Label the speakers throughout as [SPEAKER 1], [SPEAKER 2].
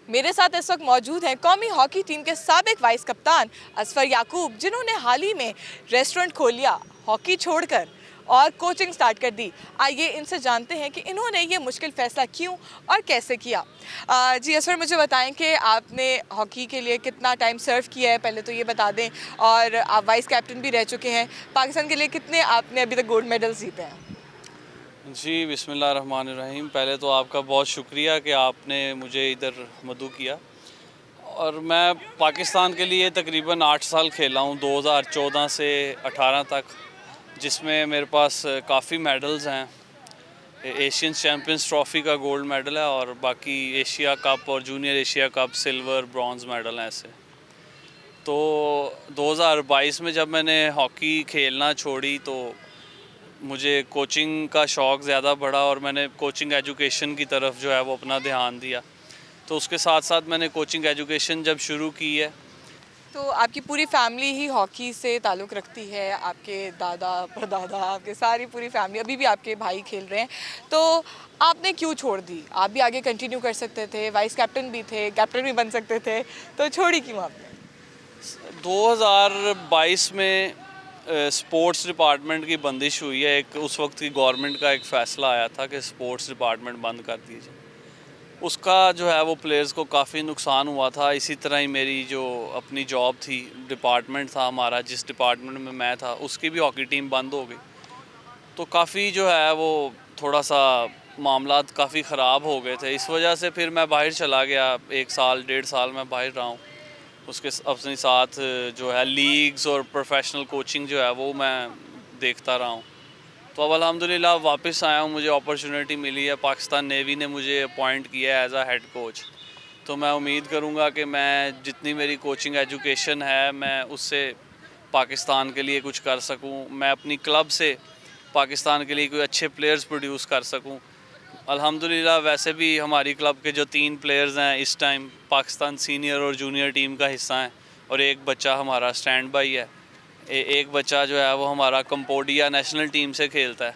[SPEAKER 1] मेरे साथ इस वक्त मौजूद हैं कौमी हॉकी टीम के साबिक वाइस कप्तान असफर याकूब, जिन्होंने हाल ही में रेस्टोरेंट खोल लिया, हॉकी छोड़कर और कोचिंग स्टार्ट कर दी। आइए इनसे जानते हैं कि इन्होंने ये मुश्किल फ़ैसला क्यों और कैसे किया। जी असफर, मुझे बताएं कि आपने हॉकी के लिए कितना टाइम सर्व किया है, पहले तो ये बता दें। और आप वाइस कैप्टन भी रह चुके हैं। पाकिस्तान के लिए कितने आपने अभी तक गोल्ड मेडल्स जीते हैं?
[SPEAKER 2] जी बिस्मिल्लाहिर्रहमानिर्रहीम। पहले तो आपका बहुत शुक्रिया कि आपने मुझे इधर मदऊ किया। और मैं पाकिस्तान के लिए तकरीबन 8 साल खेला हूँ, 2014 से 18 तक, जिसमें मेरे पास काफ़ी मेडल्स हैं। एशियन चैम्पियंस ट्रॉफ़ी का गोल्ड मेडल है और बाकी एशिया कप और junior Asia cup silver bronze medal हैं ऐसे। तो 2022 में जब मैंने हॉकी खेलना छोड़ी तो मुझे कोचिंग का शौक़ ज़्यादा बढ़ा और मैंने कोचिंग एजुकेशन की तरफ जो है वो अपना ध्यान दिया। तो उसके साथ साथ मैंने कोचिंग एजुकेशन जब शुरू की है।
[SPEAKER 1] तो आपकी पूरी फैमिली ही हॉकी से ताल्लुक़ रखती है, आपके दादा परदादा, आपके सारी पूरी फैमिली, अभी भी आपके भाई खेल रहे हैं। तो आपने क्यों छोड़ दी? आप भी आगे कंटिन्यू कर सकते थे, वाइस कैप्टन भी थे, कैप्टन भी बन सकते थे, तो छोड़ी क्यों आपने?
[SPEAKER 2] 2022 में स्पोर्ट्स डिपार्टमेंट की बंदिश हुई है। एक उस वक्त की गवर्नमेंट का एक फ़ैसला आया था कि स्पोर्ट्स डिपार्टमेंट बंद कर दीजिए। उसका जो है वो प्लेयर्स को काफ़ी नुकसान हुआ था। इसी तरह ही मेरी जो अपनी जॉब थी, डिपार्टमेंट था हमारा, जिस डिपार्टमेंट में मैं था, उसकी भी हॉकी टीम बंद हो गई। तो काफ़ी जो है वो थोड़ा सा मामलात काफ़ी ख़राब हो गए थे। इस वजह से फिर मैं बाहर चला गया। 1 साल 1.5 साल मैं बाहर रहा हूँ। उसके अपने साथ जो है लीग्स और प्रोफेशनल कोचिंग जो है वो मैं देखता रहा हूँ। तो अब अल्हम्दुलिल्लाह वापस आया हूँ, मुझे अपॉर्चुनिटी मिली है। पाकिस्तान नेवी ने मुझे अपॉइंट किया है एज अ हेड कोच। तो मैं उम्मीद करूँगा कि मैं जितनी मेरी कोचिंग एजुकेशन है मैं उससे पाकिस्तान के लिए कुछ कर सकूँ। मैं अपनी क्लब से पाकिस्तान के लिए कोई अच्छे प्लेयर्स प्रोड्यूस कर सकूँ। अल्हम्दुलिल्लाह वैसे भी हमारी क्लब के जो 3 प्लेयर्स हैं इस टाइम पाकिस्तान सीनियर और जूनियर टीम का हिस्सा हैं और एक बच्चा हमारा स्टैंड बाई है। एक बच्चा जो है वो हमारा कंबोडिया नेशनल टीम से खेलता है।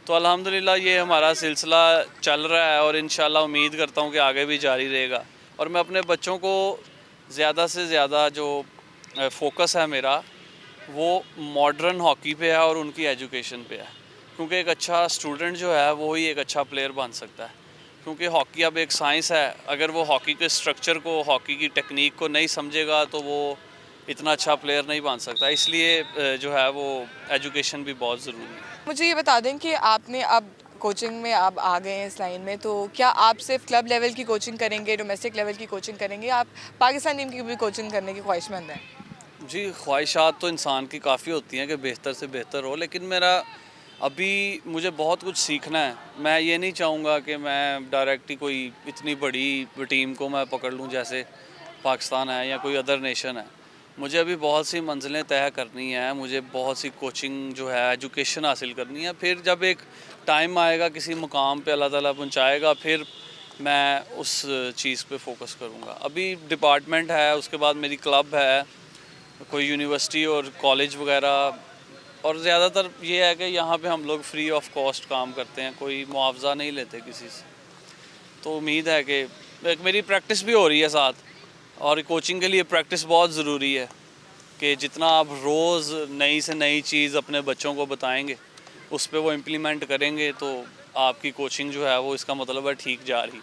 [SPEAKER 2] तो अल्हम्दुलिल्लाह ये हमारा सिलसिला चल रहा है और इंशाल्लाह उम्मीद करता हूँ कि आगे भी जारी रहेगा। और मैं अपने बच्चों को ज़्यादा से ज़्यादा जो फोकस है मेरा, वो मॉडर्न हॉकी पे है और उनकी एजुकेशन पे है। क्योंकि एक अच्छा स्टूडेंट जो है वो ही एक अच्छा प्लेयर बन सकता है। क्योंकि हॉकी अब एक साइंस है। अगर वो हॉकी के स्ट्रक्चर को, हॉकी की टेक्निक को नहीं समझेगा तो वो इतना अच्छा प्लेयर नहीं बन सकता। इसलिए जो है वो एजुकेशन भी बहुत ज़रूरी है।
[SPEAKER 1] मुझे ये बता दें कि आपने अब कोचिंग में आप आ गए हैं इस लाइन में, तो क्या आप सिर्फ क्लब लेवल की कोचिंग करेंगे, डोमेस्टिक लेवल की कोचिंग करेंगे, आप पाकिस्तान टीम की भी कोचिंग करने की ख्वाहिशमंद हैं?
[SPEAKER 2] जी, ख्वाहिशात तो इंसान की काफ़ी होती हैं कि बेहतर से बेहतर हो, लेकिन मेरा अभी मुझे बहुत कुछ सीखना है। मैं ये नहीं चाहूँगा कि मैं डायरेक्ट ही कोई इतनी बड़ी टीम को मैं पकड़ लूँ जैसे पाकिस्तान है या कोई अदर नेशन है। मुझे अभी बहुत सी मंजिलें तय करनी हैं, मुझे बहुत सी कोचिंग जो है एजुकेशन हासिल करनी है। फिर जब एक टाइम आएगा, किसी मुकाम पे अल्लाह ताला पहुँचाएगा, फिर मैं उस चीज़ पे फ़ोकस करूँगा। अभी डिपार्टमेंट है, उसके बाद मेरी क्लब है, कोई यूनिवर्सिटी और कॉलेज वगैरह। और ज़्यादातर ये है कि यहाँ पे हम लोग फ्री ऑफ कॉस्ट काम करते हैं, कोई मुआवजा नहीं लेते किसी से। तो उम्मीद है कि एक मेरी प्रैक्टिस भी हो रही है साथ, और कोचिंग के लिए प्रैक्टिस बहुत ज़रूरी है कि जितना आप रोज़ नई से नई चीज़ अपने बच्चों को बताएंगे, उस पर वो इम्प्लीमेंट करेंगे, तो आपकी कोचिंग जो है वो इसका मतलब है ठीक जा रही।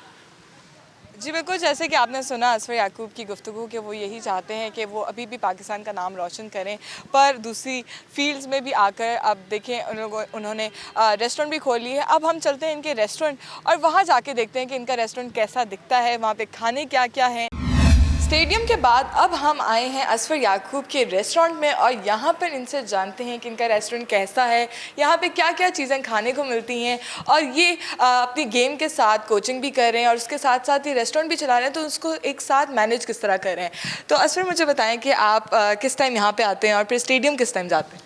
[SPEAKER 1] जी बिल्कुल, जैसे कि आपने सुना असफर याकूब की गुफ्तगू कि वो यही चाहते हैं कि वो अभी भी पाकिस्तान का नाम रोशन करें, पर दूसरी फील्ड्स में भी आकर अब देखें उन्होंने रेस्टोरेंट भी खोल ली है। अब हम चलते हैं इनके रेस्टोरेंट और वहाँ जाके देखते हैं कि इनका रेस्टोरेंट कैसा दिखता है, वहाँ पे खाने क्या-क्या हैं। स्टेडियम के बाद अब हम आए हैं असफर याकूब के रेस्टोरेंट में और यहाँ पर इनसे जानते हैं कि इनका रेस्टोरेंट कैसा है, यहाँ पे क्या-क्या चीज़ें खाने को मिलती हैं और ये अपनी गेम के साथ कोचिंग भी कर रहे हैं और उसके साथ-साथ ये रेस्टोरेंट भी चला रहे हैं, तो उसको एक साथ मैनेज किस तरह कर रहे हैं। तो असफर, मुझे बताएँ कि आप किस टाइम यहाँ पे आते हैं और फिर स्टेडियम किस टाइम जाते हैं?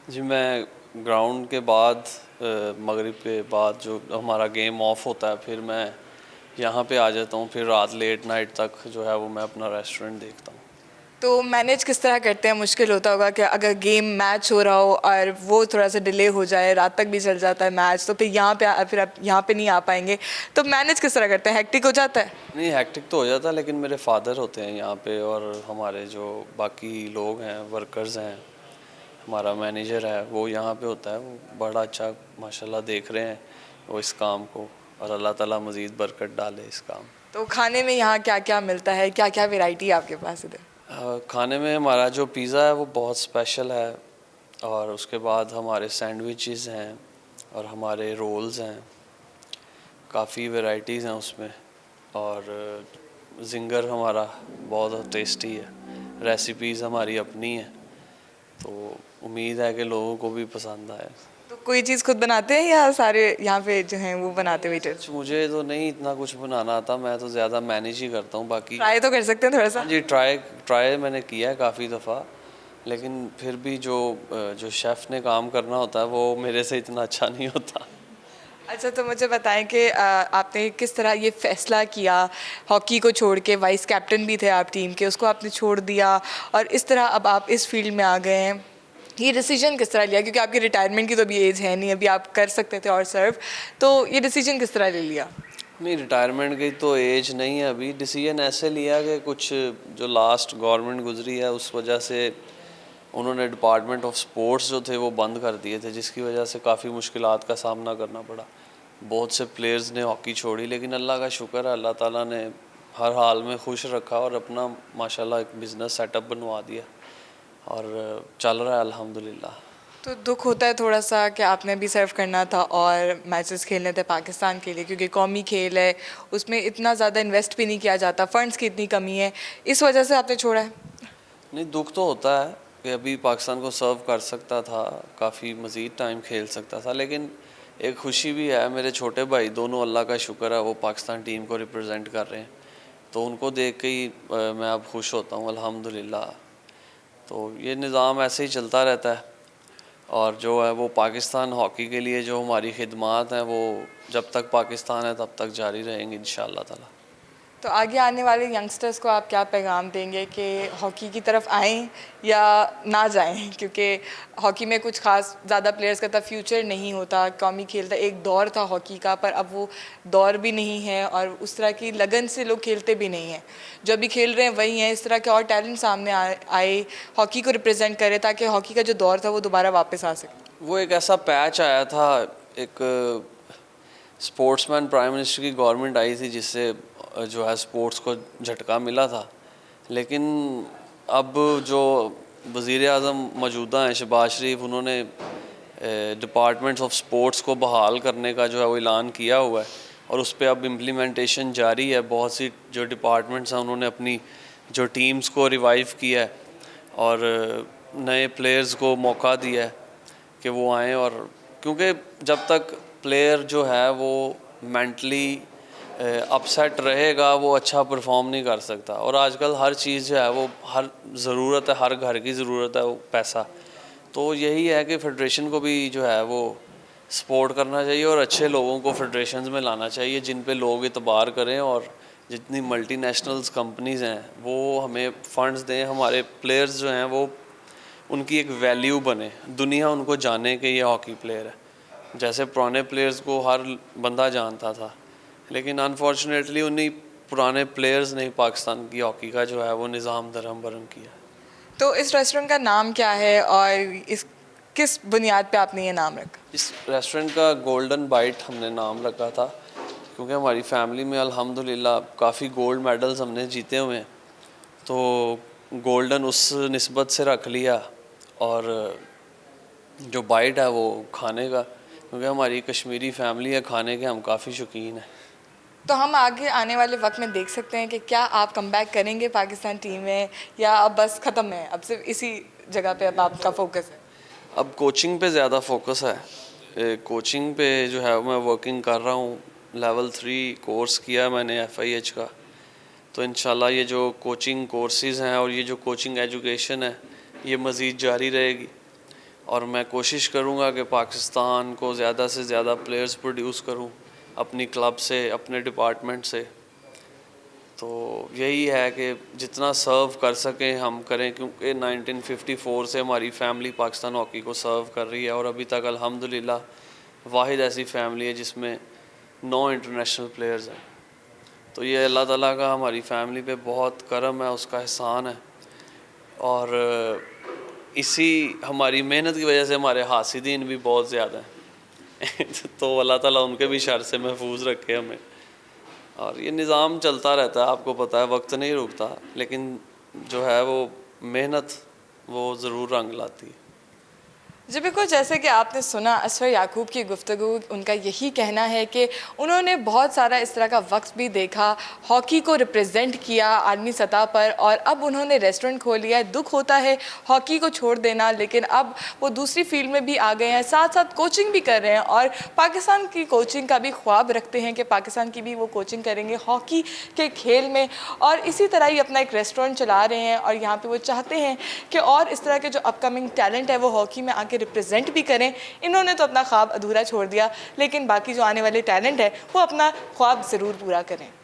[SPEAKER 2] जी, मैं ग्राउंड के बाद मगरिब के बाद जो हमारा गेम ऑफ होता है, फिर मैं यहाँ पे आ जाता हूँ। फिर रात लेट नाइट तक जो है वो मैं अपना रेस्टोरेंट देखता हूँ।
[SPEAKER 1] तो मैनेज किस तरह करते हैं? मुश्किल होता होगा कि अगर गेम मैच हो रहा हो और वो थोड़ा सा डिले हो जाए, रात तक भी चल जाता है मैच, तो फिर आप यहाँ पे नहीं आ पाएंगे, तो मैनेज किस तरह करते हैं? हेक्टिक हो जाता है?
[SPEAKER 2] नहीं, हेक्टिक तो हो जाता है, लेकिन मेरे फादर होते हैं यहाँ पे और हमारे जो बाकी लोग हैं, वर्कर्स हैं, हमारा मैनेजर है, वो यहाँ पे होता है। वो बड़ा अच्छा माशाल्लाह देख रहे हैं वो इस काम को, और अल्लाह ताला मज़ीद बरकत डाले इस काम।
[SPEAKER 1] तो खाने में यहाँ क्या क्या मिलता है, क्या क्या वेराइटी है आपके पास इधर?
[SPEAKER 2] खाने में हमारा जो पिज़्ज़ा है वो बहुत स्पेशल है, और उसके बाद हमारे सैंडविचेस हैं और हमारे रोल्स हैं, काफ़ी वैरायटीज़ हैं उसमें। और जिंगर हमारा बहुत टेस्टी है, रेसिपीज़ हमारी अपनी हैं, तो उम्मीद है कि लोगों को भी पसंद आए।
[SPEAKER 1] तो कोई चीज़ खुद बनाते हैं या सारे यहाँ पे जो हैं वो बनाते वेटर?
[SPEAKER 2] मुझे तो नहीं इतना कुछ बनाना आता, मैं तो ज़्यादा मैनेज ही करता हूँ। बाकी
[SPEAKER 1] ट्राई तो कर सकते हैं थोड़ा सा?
[SPEAKER 2] हाँ जी, ट्राई ट्राई मैंने किया है काफ़ी दफ़ा, लेकिन फिर भी जो शेफ़ ने काम करना होता है वो मेरे से इतना अच्छा नहीं होता।
[SPEAKER 1] अच्छा, तो मुझे बताएं कि आपने किस तरह ये फैसला किया, हॉकी को छोड़ के, वाइस कैप्टन भी थे आप टीम के, उसको आपने छोड़ दिया और इस तरह अब आप इस फील्ड में आ गए हैं, ये डिसीजन किस तरह लिया? क्योंकि आपकी रिटायरमेंट की तो अभी एज है नहीं, अभी आप कर सकते थे और सर्व, तो ये डिसीजन किस तरह ले लिया?
[SPEAKER 2] नहीं, रिटायरमेंट की तो एज नहीं है अभी। डिसीजन ऐसे लिया कि कुछ जो लास्ट गवर्नमेंट गुजरी है उस वजह से उन्होंने डिपार्टमेंट ऑफ स्पोर्ट्स जो थे वो बंद कर दिए थे, जिसकी वजह से काफ़ी मुश्किलात का सामना करना पड़ा। बहुत से प्लेयर्स ने हॉकी छोड़ी, लेकिन अल्लाह का शुक्र है, अल्लाह ताला ने हर हाल में खुश रखा और अपना माशाल्लाह एक बिज़नेस सेटअप बनवा दिया और चल रहा है अल्हम्दुलिल्लाह।
[SPEAKER 1] तो दुख होता है थोड़ा सा कि आपने भी सर्व करना था और मैचेस खेलने थे पाकिस्तान के लिए, क्योंकि कौमी खेल है, उसमें इतना ज़्यादा इन्वेस्ट भी नहीं किया जाता, फंड्स की इतनी कमी है, इस वजह से आपने छोड़ा है?
[SPEAKER 2] नहीं, दुख तो होता है कि अभी पाकिस्तान को सर्व कर सकता था, काफ़ी मज़ीद टाइम खेल सकता था, लेकिन एक खुशी भी है। मेरे छोटे भाई दोनों, अल्लाह का शुक्र है, वो पाकिस्तान टीम को रिप्रेजेंट कर रहे हैं, तो उनको देख के ही मैं अब खुश होता हूँ अल्हम्दुलिल्लाह। तो ये निज़ाम ऐसे ही चलता रहता है, और जो है वो पाकिस्तान हॉकी के लिए जो हमारी खिदमात हैं वो जब तक पाकिस्तान है तब तक जारी रहेंगी इंशाअल्लाह ताला।
[SPEAKER 1] तो आगे आने वाले यंगस्टर्स को आप क्या पैगाम देंगे कि हॉकी की तरफ आएं या ना जाएं? क्योंकि हॉकी में कुछ खास ज़्यादा प्लेयर्स का तो फ्यूचर नहीं होता, कौमी खेल था, एक दौर था हॉकी का, पर अब वो दौर भी नहीं है और उस तरह की लगन से लोग खेलते भी नहीं हैं। जो अभी खेल रहे हैं वही हैं, इस तरह के और टैलेंट सामने आए, हॉकी को रिप्रेजेंट करे, ताकि हॉकी का जो दौर था वो दोबारा वापस आ सके।
[SPEAKER 2] वो एक ऐसा पैच आया था, एक स्पोर्ट्समैन प्राइम मिनिस्टर की गवर्नमेंट आई थी, जिससे जो है स्पोर्ट्स को झटका मिला था, लेकिन अब जो वज़ीर आज़म मौजूदा हैं शहबाज शरीफ, उन्होंने डिपार्टमेंट्स ऑफ स्पोर्ट्स को बहाल करने का जो है वो ऐलान किया हुआ है, और उस पर अब इम्प्लीमेंटेशन जारी है। बहुत सी जो डिपार्टमेंट्स हैं उन्होंने अपनी जो टीम्स को रिवाइव किया है और नए प्लेयर्स को मौका दिया है कि वो आएँ, और क्योंकि जब तक प्लेयर जो है वो मेंटली अपसेट रहेगा वो अच्छा परफॉर्म नहीं कर सकता। और आजकल हर चीज़ जो है वो हर ज़रूरत है, हर घर की ज़रूरत है वो पैसा, तो यही है कि फेडरेशन को भी जो है वो सपोर्ट करना चाहिए और अच्छे लोगों को फेडरेशंस में लाना चाहिए जिन पे लोग इतबार करें, और जितनी मल्टीनेशनल्स कंपनीज़ हैं वो हमें फ़ंड्स दें, हमारे प्लेयर्स जो हैं वो उनकी एक वैल्यू बने, दुनिया उनको जाने कि ये हॉकी प्लेयर है। जैसे पुराने प्लेयर्स को हर बंदा जानता था, लेकिन अनफॉर्चुनेटली उन्हीं पुराने प्लेयर्स ने पाकिस्तान की हॉकी का जो है वो निज़ाम दरहम बरहम किया।
[SPEAKER 1] तो इस रेस्टोरेंट का नाम क्या है और इस किस बुनियाद पे आपने ये नाम रखा?
[SPEAKER 2] इस रेस्टोरेंट का गोल्डन बाइट हमने नाम रखा था, क्योंकि हमारी फैमिली में अल्हम्दुलिल्लाह काफ़ी गोल्ड मेडल्स हमने जीते हुए हैं, तो गोल्डन उस निस्बत से रख लिया। और जो बाइट है वो खाने का, क्योंकि हमारी कश्मीरी फैमिली है, खाने के हम काफ़ी शौकीन हैं।
[SPEAKER 1] तो हम आगे आने वाले वक्त में देख सकते हैं कि क्या आप कमबैक करेंगे पाकिस्तान टीम में, या अब बस ख़त्म है, अब सिर्फ इसी जगह पे अब आपका फोकस है?
[SPEAKER 2] अब कोचिंग पे ज़्यादा फोकस है, कोचिंग पे जो है मैं वर्किंग कर रहा हूँ। लेवल 3 कोर्स किया मैंने FIH का, तो इंशाल्लाह ये जो कोचिंग कोर्सेज़ हैं और ये जो कोचिंग एजुकेशन है ये मज़ीद जारी रहेगी, और मैं कोशिश करूँगा कि पाकिस्तान को ज़्यादा से ज़्यादा प्लेयर्स प्रोड्यूस करूँ अपनी क्लब से, अपने डिपार्टमेंट से। तो यही है कि जितना सर्व कर सकें हम करें, क्योंकि 1954 से हमारी फैमिली पाकिस्तान हॉकी को सर्व कर रही है और अभी तक अल्हम्दुलिल्लाह वाहिद ऐसी फैमिली है जिसमें 9 इंटरनेशनल प्लेयर्स हैं। तो ये अल्लाह ताला का हमारी फैमिली पे बहुत करम है, उसका एहसान है। और इसी हमारी मेहनत की वजह से हमारे हासिदीन भी बहुत ज़्यादा हैं तो अल्लाह ताला उनके भी शर से महफूज रखे हमें। और ये निज़ाम चलता रहता है, आपको पता है, वक्त नहीं रुकता, लेकिन जो है वो मेहनत वो ज़रूर रंग लाती है।
[SPEAKER 1] जी बिल्कुल, जैसे कि आपने सुना असफर याकूब की गुफ्तगू, उनका यही कहना है कि उन्होंने बहुत सारा इस तरह का वक्त भी देखा, हॉकी को रिप्रेजेंट किया आलमी सतह पर, और अब उन्होंने रेस्टोरेंट खोल लिया है। दुख होता है हॉकी को छोड़ देना, लेकिन अब वो दूसरी फील्ड में भी आ गए हैं, साथ साथ कोचिंग भी कर रहे हैं और पाकिस्तान की कोचिंग का भी ख्वाब रखते हैं कि पाकिस्तान की भी वो कोचिंग करेंगे हॉकी के खेल में, और इसी तरह ही अपना एक रेस्टोरेंट चला रहे हैं। और यहाँ पर वो चाहते हैं कि और इस तरह के जो अपकमिंग टैलेंट है वो हॉकी में आके रिप्रेजेंट भी करें। इन्होंने तो अपना ख्वाब अधूरा छोड़ दिया, लेकिन बाकी जो आने वाले टैलेंट है वो अपना ख्वाब ज़रूर पूरा करें।